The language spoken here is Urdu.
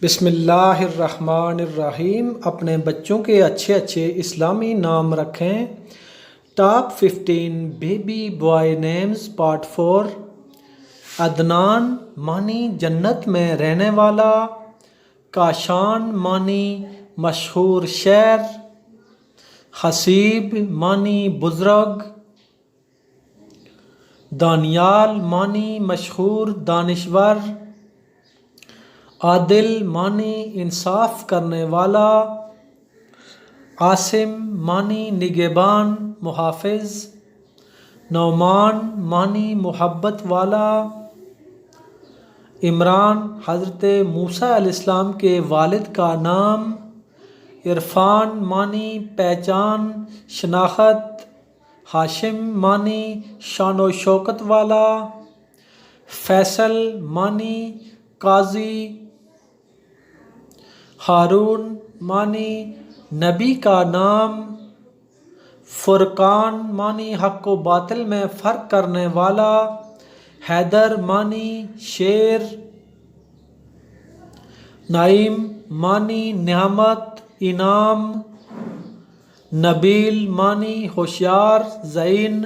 بسم اللہ الرحمن الرحیم۔ اپنے بچوں کے اچھے اچھے اسلامی نام رکھیں۔ Top 15 baby boy names part 4۔ Adnan معنی جنت میں رہنے والا، کاشان معنی مشہور شہر، حسیب معنی بزرگ، دانیال معنی مشہور دانشور، عادل معنی انصاف کرنے والا، عاصم معنی نگہبان محافظ، نعمان معنی محبت والا، عمران حضرت موسیٰ علیہ السلام کے والد کا نام، عرفان معنی پہچان شناخت، ہاشم معنی شان و شوکت والا، فیصل معنی قاضی، ہارون معنی نبی کا نام، فرقان معنی حق و باطل میں فرق کرنے والا، حیدر معنی شیر، نعیم معنی نعمت انعام، نبیل معنی ہوشیار ذہین،